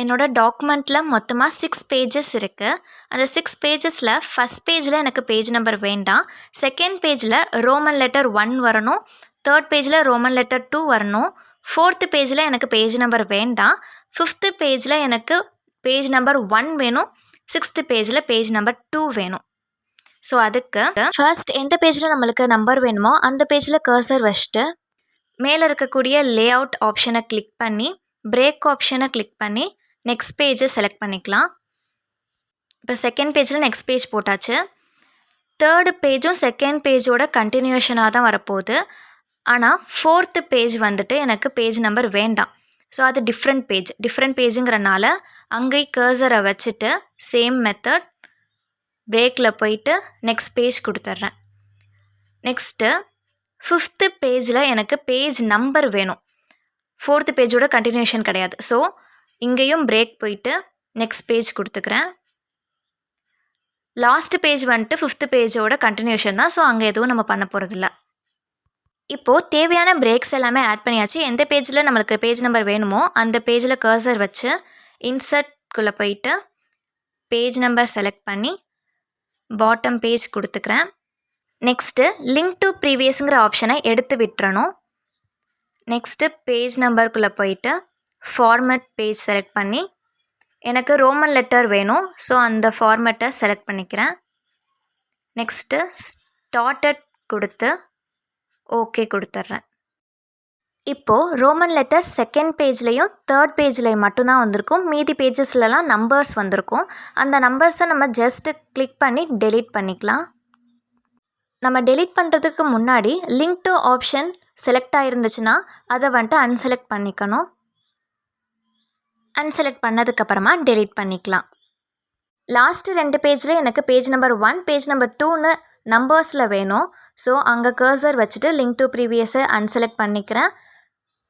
என்னோட டாக்குமெண்ட்டில் மொத்தமாக 6 பேஜஸ் இருக்குது. அந்த 6 பேஜஸில் ஃபஸ்ட் பேஜில் எனக்கு பேஜ் நம்பர் வேண்டாம். செகண்ட் பேஜில் ரோமன் லெட்டர் 1 வரணும். தேர்ட் பேஜில் ரோமன் லெட்டர் 2 வரணும். ஃபோர்த்து பேஜில் எனக்கு பேஜ் நம்பர் வேண்டாம். ஃபிஃப்த்து பேஜில் எனக்கு பேஜ் நம்பர் 1 வேணும். சிக்ஸ்த்து பேஜில் பேஜ் நம்பர் 2 வேணும். ஸோ அதுக்கு ஃபர்ஸ்ட் எந்த பேஜில் நம்மளுக்கு நம்பர் வேணுமோ அந்த பேஜில் கர்சர் வச்சுட்டு மேலே இருக்கக்கூடிய லே அவுட் ஆப்ஷனை கிளிக் பண்ணி பிரேக் ஆப்ஷனை கிளிக் பண்ணி நெக்ஸ்ட் பேஜை செலக்ட் பண்ணிக்கலாம். இப்போ செகண்ட் பேஜில் நெக்ஸ்ட் பேஜ் போட்டாச்சு. தேர்டு பேஜும் செகண்ட் பேஜோட கண்டினியூஷனாக தான் வரப்போகுது. ஆனால் ஃபோர்த்து பேஜ் வந்துட்டு எனக்கு பேஜ் நம்பர் வேண்டாம். ஸோ அது டிஃப்ரெண்ட் பேஜுங்கிறனால அங்கே கர்சரை வச்சுட்டு சேம் மெத்தட் பிரேக்கில் போயிட்டு நெக்ஸ்ட் பேஜ் கொடுத்துட்றேன். நெக்ஸ்ட்டு ஃபிஃப்த்து பேஜில் எனக்கு பேஜ் நம்பர் வேணும். ஃபோர்த்து பேஜோட கண்டினியூஷன் கிடையாது. ஸோ இங்கேயும் பிரேக் போயிட்டு நெக்ஸ்ட் பேஜ் கொடுத்துக்கிறேன். லாஸ்ட் பேஜ் வந்துட்டு ஃபிஃப்த்து பேஜோட கண்டினியூஷன் தான். ஸோ அங்கே எதுவும் நம்ம பண்ண போகிறதில்ல. இப்போது தேவையான பிரேக்ஸ் எல்லாமே ஆட் பண்ணியாச்சு. எந்த பேஜில் நம்மளுக்கு பேஜ் நம்பர் வேணுமோ அந்த பேஜில் கர்சர் வச்சு இன்சர்ட்குள்ளே போயிட்டு பேஜ் நம்பர் செலக்ட் பண்ணி பாட்டம் பேஜ் கொடுத்துக்கிறேன். நெக்ஸ்ட்டு லிங்க் டு ப்ரீவியஸுங்கிற ஆப்ஷனை எடுத்து விட்டுறணும். நெக்ஸ்ட்டு பேஜ் நம்பருக்குள்ளே போயிட்டு ஃபார்மேட் பேஜ் செலக்ட் பண்ணி எனக்கு ரோமன் லெட்டர் வேணும். ஸோ அந்த ஃபார்மேட்டை செலக்ட் பண்ணிக்கிறேன். நெக்ஸ்ட்டு ஸ்டார்டட் கொடுத்து ஓகே கொடுத்துட்றேன். இப்போது ரோமன் லெட்டர் செகண்ட் பேஜ்லேயும் தேர்ட் பேஜ்லேயும் மட்டும்தான் வந்திருக்கும். மீதி பேஜஸ்லலாம் நம்பர்ஸ் வந்திருக்கும். அந்த நம்பர்ஸை நம்ம ஜஸ்ட்டு கிளிக் பண்ணி டெலீட் பண்ணிக்கலாம். நம்ம டெலீட் பண்ணுறதுக்கு முன்னாடி லிங்க் டு ஆப்ஷன் செலக்ட் ஆகிருந்துச்சுன்னா அதை வந்துட்டு அன்செலக்ட் பண்ணிக்கணும். அன்செலக்ட் பண்ணதுக்கப்புறமா டெலீட் பண்ணிக்கலாம். லாஸ்ட்டு 2 பேஜில் எனக்கு பேஜ் நம்பர் 1 பேஜ் நம்பர் 2ன்னு நம்பர்ஸில் வேணும். ஸோ அங்கே கர்சர் வச்சுட்டு லிங்க் டு ப்ரீவியஸை அன்செலக்ட் பண்ணிக்கிறேன்.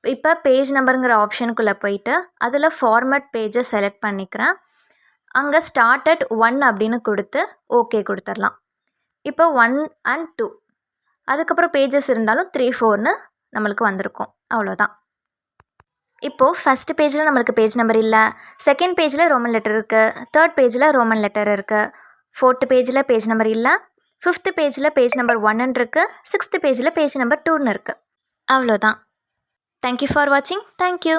இப்போ பேஜ் நம்பருங்கிற ஆப்ஷனுக்குள்ளே போயிட்டு அதில் ஃபார்மேட் பேஜை செலக்ட் பண்ணிக்கிறேன். அங்கே ஸ்டார்டட் 1 அப்படின்னு கொடுத்து ஓகே கொடுத்துடலாம். இப்போ 1 and 2 அதுக்கப்புறம் பேஜஸ் இருந்தாலும் 3, 4ன்னு நம்மளுக்கு வந்திருக்கும். அவ்வளோதான். இப்போது ஃபஸ்ட்டு பேஜில் நம்மளுக்கு பேஜ் நம்பர் இல்லை. செகண்ட் பேஜில் ரோமன் லெட்டர் இருக்குது. தேர்ட் பேஜில் ரோமன் லெட்டர் இருக்குது. ஃபோர்த்து பேஜில் பேஜ் நம்பர் இல்லை. ஃபிஃப்த்து பேஜில் பேஜ் நம்பர் 1 இருக்குது. சிக்ஸ்த்து பேஜில் பேஜ் நம்பர் 2ன்னு இருக்குது. அவ்வளோதான். தேங்க்யூ ஃபார் வாட்சிங். தேங்க்யூ.